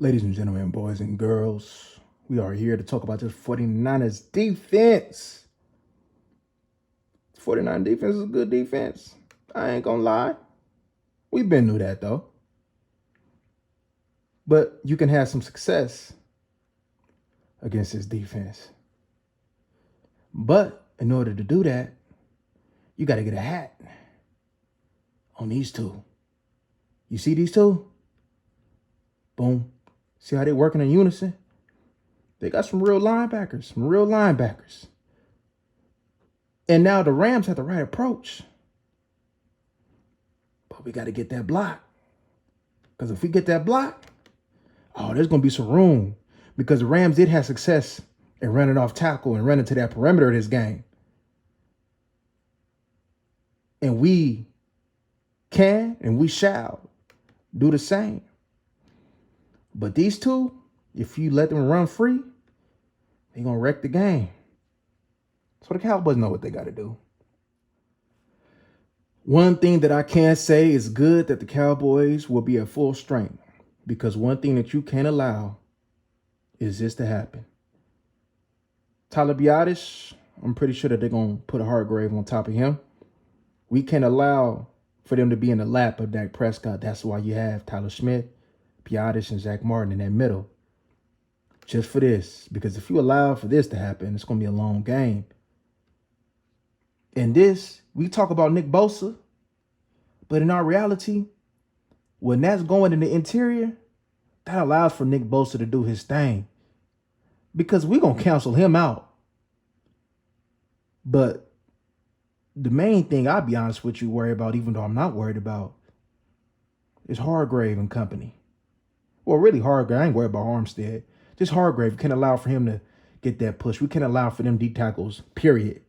Ladies and gentlemen, boys and girls, we are here to talk about this 49ers defense. 49 defense is a good defense. I ain't gonna lie. We've been knew that though. But you can have some success against this defense. But in order to do that, you got to get a hat on these two. You see these two? Boom. See how they're working in unison? They got some real linebackers. And now the Rams have the right approach. But we got to get that block. Because if we get that block, there's going to be some room. Because the Rams did have success in running off tackle and running to that perimeter of this game. And we can and we shall do the same. But these two, if you let them run free, they're going to wreck the game. So the Cowboys know what they got to do. One thing that I can say is good that the Cowboys will be at full strength, because one thing that you can't allow is this to happen. Tyler Biadasz, I'm pretty sure that they're going to put a Hargrave on top of him. We can't allow for them to be in the lap of Dak Prescott. That's why you have Tyler Smith, Biadasz, and Zach Martin in that middle. Just for this. Because if you allow for this to happen, it's going to be a long game. And this, we talk about Nick Bosa, but in our reality, when that's going in the interior, that allows for Nick Bosa to do his thing. Because we're going to cancel him out. But the main thing, I'll be honest with you, worry about, even though I'm not worried about, is Hargrave and company. Well, really Hargrave. I ain't worried about Armstead. Just Hargrave. Can't allow for him to get that push. We can't allow for them D tackles, period,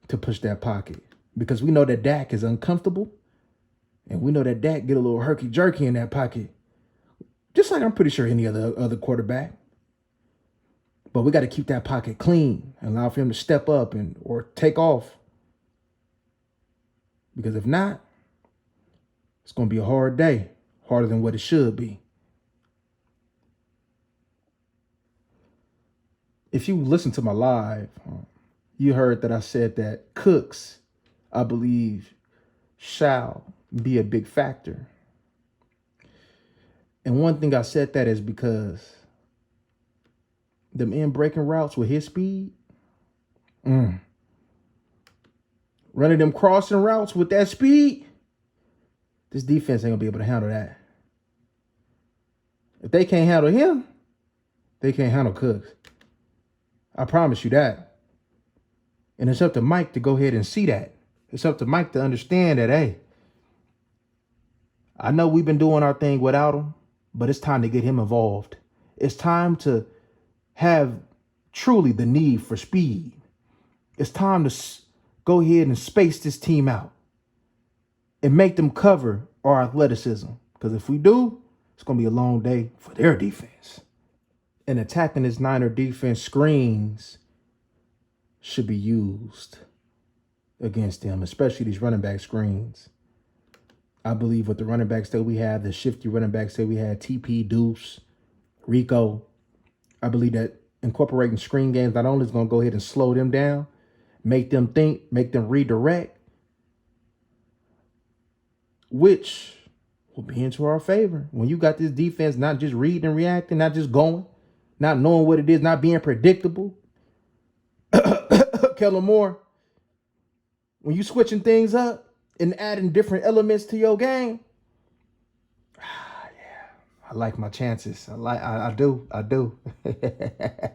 to push that pocket. Because we know that Dak is uncomfortable. And we know that Dak get a little herky-jerky in that pocket. Just like I'm pretty sure any other quarterback. But we got to keep that pocket clean and allow for him to step up or take off. Because if not, it's going to be a hard day. Harder than what it should be. If you listen to my live, you heard that I said that Cooks, I believe, shall be a big factor. And one thing I said that is because them in breaking routes with his speed, running them crossing routes with that speed, this defense ain't gonna be able to handle that. If they can't handle him, they can't handle Cooks. I promise you that. And it's up to Mike to go ahead and see that. It's up to Mike to understand that, hey, I know we've been doing our thing without him, but it's time to get him involved. It's time to have truly the need for speed. It's time to go ahead and space this team out and make them cover our athleticism. Because if we do, it's going to be a long day for their defense. And attacking this Niner defense screens should be used against them, especially these running back screens. I believe with the running backs that we have, the shifty running backs that we had, TP, Deuce, Rico, I believe that incorporating screen games not only is going to go ahead and slow them down, make them think, make them redirect, which will be into our favor. When you got this defense not just reading and reacting, not just going, not knowing what it is, not being predictable. Kellen Moore, when you switching things up and adding different elements to your game, I like my chances. I do. I do. The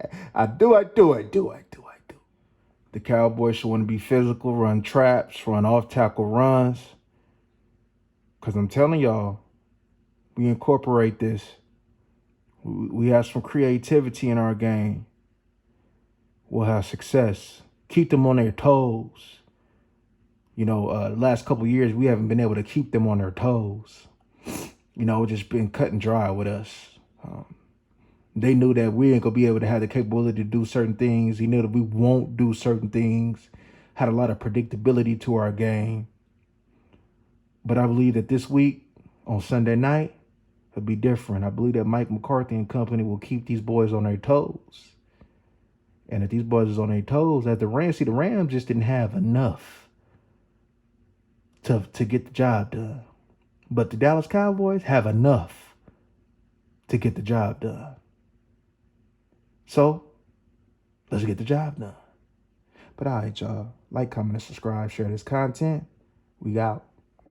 Cowboys should want to be physical, run traps, run off-tackle runs. Because I'm telling y'all, we incorporate this. We have some creativity in our game. We'll have success. Keep them on their toes. The last couple of years, we haven't been able to keep them on their toes. Just been cut and dry with us. They knew that we ain't going to be able to have the capability to do certain things. He knew that we won't do certain things. Had a lot of predictability to our game. But I believe that this week, on Sunday night, It'll be different. I believe that Mike McCarthy and company will keep these boys on their toes. And if these boys is on their toes, at the Rams, the Rams just didn't have enough to get the job done. But the Dallas Cowboys have enough to get the job done. So, let's get the job done. But all right, y'all. Like, comment, and subscribe. Share this content. We out.